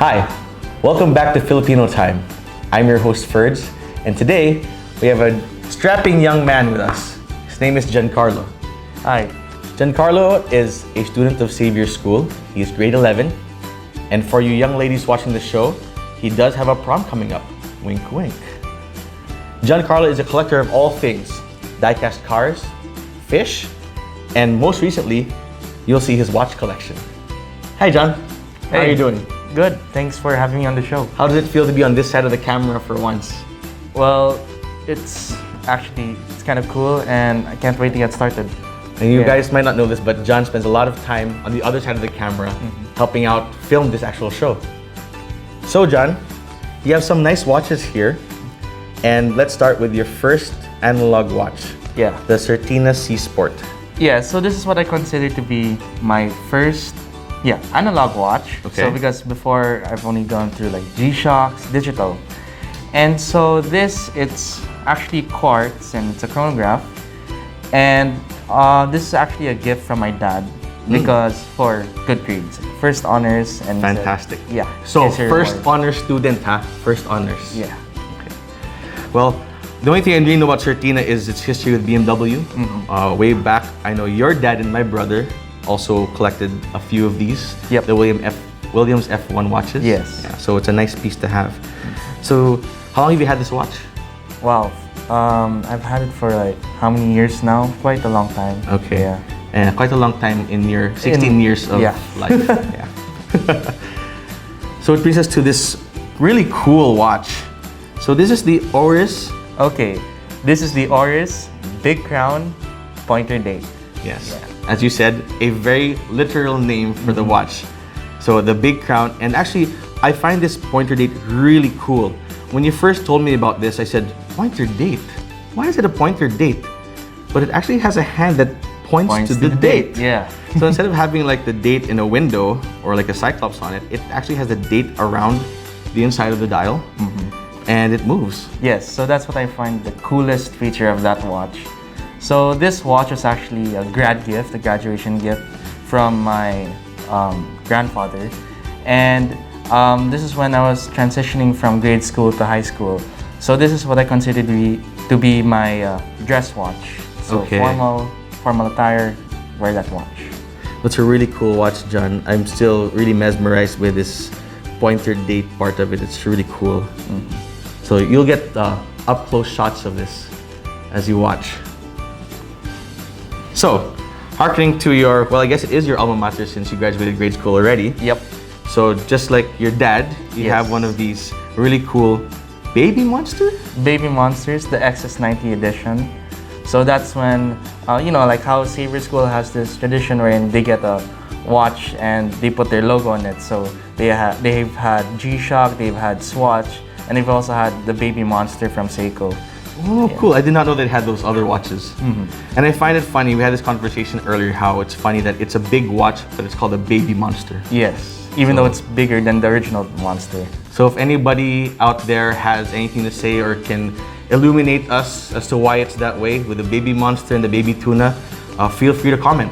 Hi, welcome back to Filipino Time. I'm your host Ferds, and today we have a strapping young man with us. His name is Giancarlo. Hi. Giancarlo is a student of Xavier School. He is grade 11, and for you young ladies watching the show, he does have a prom coming up. Wink, wink. Giancarlo is a collector of all things: die-cast cars, fish, and most recently, you'll see his watch collection. Hi, John. How are you doing? Good. Thanks for having me on the show. How does it feel to be on this side of the camera for once? Well, it's kind of cool, and I can't wait to get started. And you guys might not know this, but John spends a lot of time on the other side of the camera helping out film this actual show. So, John, you have some nice watches here. And let's start with your first analog watch. Yeah. The Certina C Sport. Yeah, so this is what I consider to be my first analog watch. Okay. So because before I've only gone through like G-Shocks, digital. And so it's actually quartz and it's a chronograph. And this is actually a gift from my dad because for good grades. First honors and Fantastic. So first honors student, huh? First honors. Yeah. Well, the only thing I really know about Certina is its history with BMW. Way back, I know your dad and my brother also collected a few of these. Yep. The Williams F1 watches. Yes. Yeah, so it's a nice piece to have. So, how long have you had this watch? Wow. I've had it for like how many years now? Quite a long time. Okay. Yeah. And quite a long time in your 16 years of life. Yeah. So it brings us to this really cool watch. So this is the Oris. Okay, this is the Oris Big Crown Pointer Date. Yes. As you said, a very literal name for the watch. So the Big Crown, and actually, I find this pointer date really cool. When you first told me about this, I said, pointer date? Why is it a pointer date? But it actually has a hand that points to the date. Yeah. So instead of having like the date in a window or like a cyclops on it, it actually has the date around the inside of the dial. And it moves. Yes, so that's what I find the coolest feature of that watch. So this watch was actually a grad gift, a graduation gift from my grandfather. And this is when I was transitioning from grade school to high school. So this is what I consider to be my dress watch. So formal attire, wear that watch. That's a really cool watch, John. I'm still really mesmerized with this pointer date part of it. It's really cool. So you'll get up-close shots of this as you watch. So, harkening to your, well, I guess it is your alma mater since you graduated grade school already. Yep. So just like your dad, you have one of these really cool Baby Monster? Baby Monsters, the XS90 edition. So that's when, like how Xavier School has this tradition wherein they get a watch and they put their logo on it. So they've had G-Shock, they've had Swatch, and they've also had the Baby Monster from Seiko. Oh, cool. I did not know they had those other watches. And I find it funny, we had this conversation earlier, how it's funny that it's a big watch, but it's called a Baby Monster. Yes, even though it's bigger than the original Monster. So if anybody out there has anything to say or can illuminate us as to why it's that way with the Baby Monster and the Baby Tuna, feel free to comment.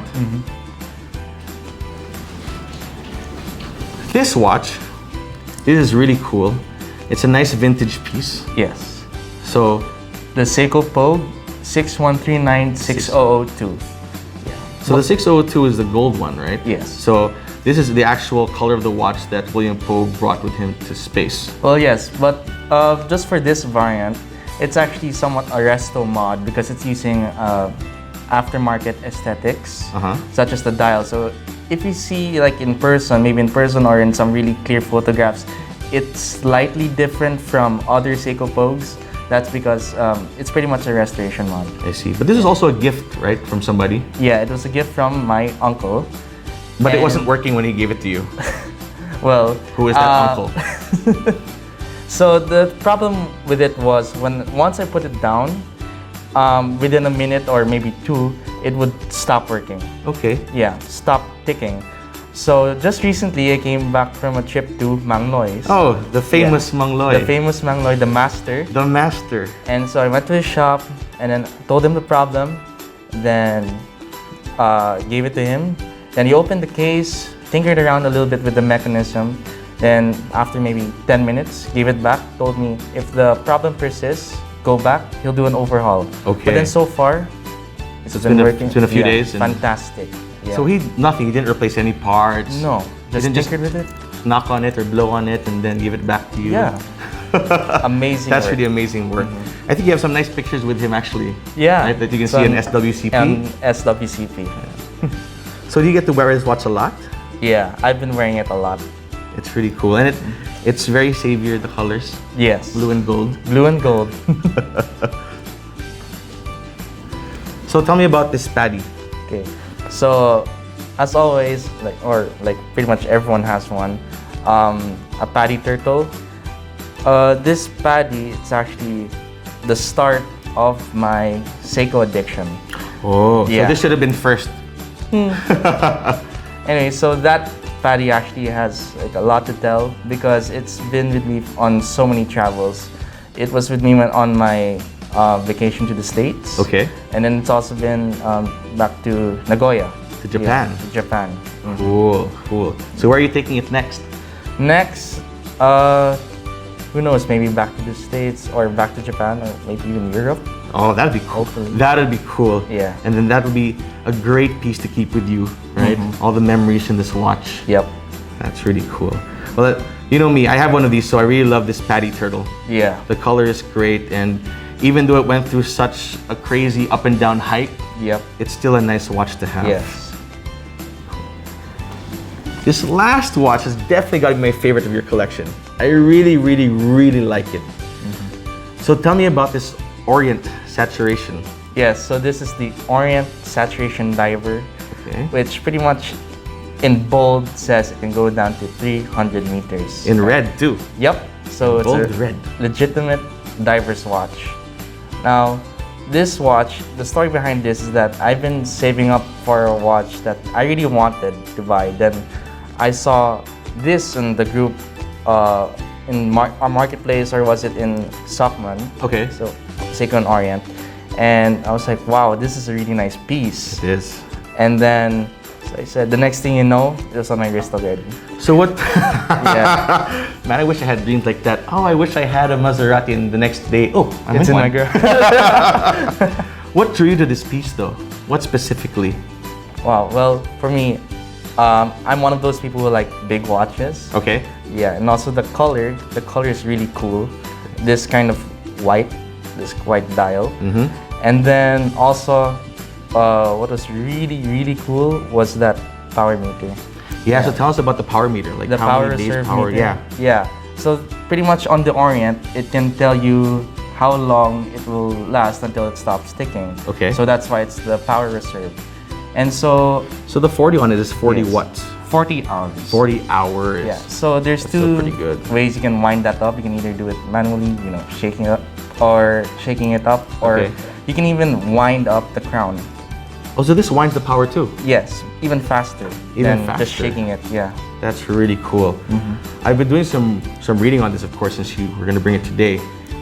This watch, this is really cool. It's a nice vintage piece. Yes. So, the Seiko Pogue 61396002. So the 6002 is the gold one, right? Yes. So this is the actual color of the watch that William Pogue brought with him to space. Well, yes, but just for this variant, it's actually somewhat a resto mod because it's using aftermarket aesthetics, such as the dial. So if you see like maybe in person or in some really clear photographs, it's slightly different from other Seiko Pogues. That's because it's pretty much a restoration mod. I see. But this is also a gift, right, from somebody? Yeah, it was a gift from my uncle. But it wasn't working when he gave it to you. Well, who is that uncle? So the problem with it was once I put it down, within a minute or maybe two, it would stop working. Okay. Yeah, stop ticking. So just recently, I came back from a trip to Mangloy. Oh, the famous Mangloy. The famous Mangloy, the master. The master. And so I went to his shop and then told him the problem. Then gave it to him. Then he opened the case, tinkered around a little bit with the mechanism. Then after maybe 10 minutes, gave it back, told me if the problem persists, go back, he'll do an overhaul. Okay. But then so far, it's been working. It's been a few days. Fantastic. Yeah. So he didn't replace any parts. No, just tinkered with it. Knock on it or blow on it and then give it back to you. Yeah. Amazing. That's work. really amazing work. I think you have some nice pictures with him actually. Yeah. Right, that you can see in SWCP. SWCP. So do you get to wear his watch a lot? Yeah, I've been wearing it a lot. It's really cool, and it's very savior, the colors. Yes. Blue and gold. Blue and gold. So tell me about this Padi. Okay. So as always, like pretty much everyone has one. A Padi turtle. This Padi, it's actually the start of my Seiko addiction. Oh, yeah. So this should have been first. Anyway, so that Padi actually has like a lot to tell because it's been with me on so many travels. It was with me on my vacation to the States. Okay. And then it's also been back to Nagoya. To Japan. Yeah, to Japan. Mhm. Cool, cool. So where are you taking it next? Next, who knows, maybe back to the States or back to Japan or maybe even Europe. Oh, that'd be cool. Hopefully. That'd be cool. Yeah. And then that would be a great piece to keep with you, right? All the memories in this watch. Yep. That's really cool. Well, you know me, I have one of these, so I really love this Padi turtle. Yeah. The color is great, and even though it went through such a crazy up and down hype, Yep. it's still a nice watch to have. Yes. This last watch has definitely got to be my favorite of your collection. I really, really, really like it. So tell me about this Orient saturation. Yes, so this is the Orient Saturation Diver, Okay. which pretty much in bold says it can go down to 300 meters. In red too. Yep. So it's Bold a red. legitimate diver's watch. Now, this watch, the story behind this is that I've been saving up for a watch that I really wanted to buy. Then I saw this in the group in our marketplace, or was it in Sockman? Okay. So Seiko and Orient. And I was like, wow, this is a really nice piece. It is. And then so I said, the next thing you know, it was on my wrist already. So what? Yeah. Man, I wish I had dreams like that. Oh, I wish I had a Maserati, and the next day, oh, I'm It's in my one. girl. What drew you to this piece, though? What specifically? Wow, well, for me, I'm one of those people who like big watches. Okay. Yeah, and also the color is really cool. This kind of this white dial. And then also, what was really, really cool was that power meter. Yeah, so tell us about the power meter. Like The how power many days reserve power? meter. Yeah. Yeah. So pretty much on the Orient, it can tell you how long it will last until it stops ticking. Okay. So that's why it's the power reserve. And so So the 40 on it is 40 Yes. watts. 40 hours. 40 hours. Yeah. So there's That's still two pretty good. ways you can wind that up. You can either do it manually, shaking it up, or Okay. you can even wind up the crown. Oh, so this winds the power too. Yes, even faster Even than just faster. shaking it. Yeah. That's really cool. I've been doing some reading on this, of course, since you were going to bring it today,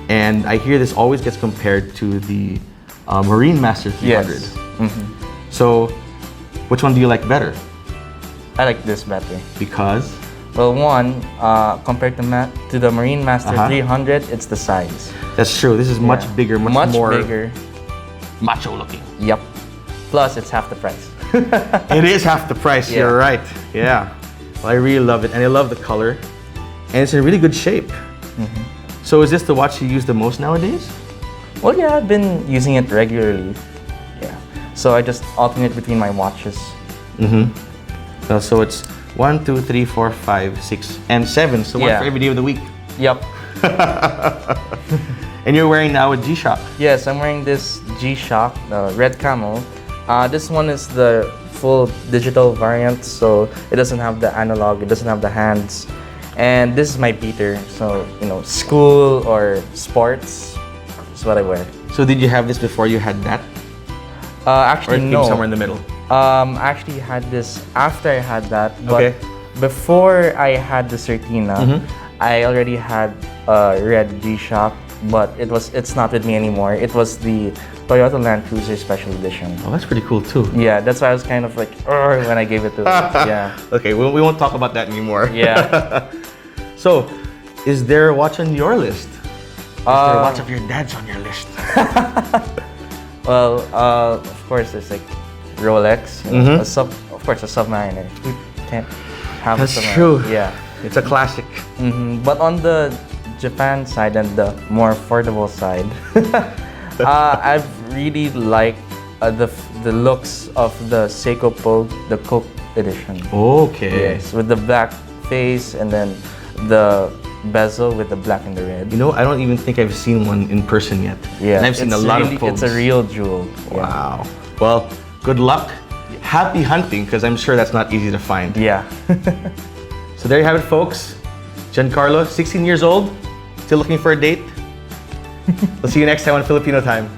and I hear this always gets compared to the Marine Master 300. Yes. So, which one do you like better? I like this better. Because Well, one, compared to the Marine Master 300, it's the size. that's true. This is much Yeah. bigger, much more bigger. macho looking. Yep. Plus, it's half the price. It is half the price. Yeah. You're right. Yeah. Well, I really love it, and I love the color, and it's in really good shape. So, is this the watch you use the most nowadays? Well, yeah, I've been using it regularly. Yeah. So I just alternate between my watches. So it's 1, 2, 3, 4, 5, 6, and 7. So one Yeah. for every day of the week. Yep. And you're wearing now a G-Shock. Yes, I'm wearing this G-Shock, the red camel. This one is the full digital variant, so it doesn't have the analog, it doesn't have the hands. And this is my beater, so school or sports is what I wear. So did you have this before you had that? Or Actually, it came no. somewhere in the middle? I actually had this after I had that, but Okay. before I had the Certina, I already had a red G-Shock, but it's not with me anymore. It was the Toyota Land Cruiser Special Edition. Oh, that's pretty cool too. Yeah, that's why I was kind of like, "Urgh," when I gave it to it. Yeah. Okay, we won't talk about that anymore. Yeah. So, is there a watch on your list? Is there a watch of your dad's on your list? Well, of course, there's like Rolex, of course, a Submariner. Who can't have That's a Submariner? true. Yeah. It's a classic. But on the Japan side and the more affordable side, I've really liked the looks of the Seiko Pogue, the Coke edition. Okay. Yes, with the black face and then the bezel with the black and the red. You know, I don't even think I've seen one in person yet. Yeah, And I've seen a lot of Pogues. It's a real jewel. Yeah. Wow. Well, good luck. Happy hunting, because I'm sure that's not easy to find. Yeah. So there you have it, folks. Giancarlo, 16 years old, still looking for a date. We'll see you next time on Filipino Time.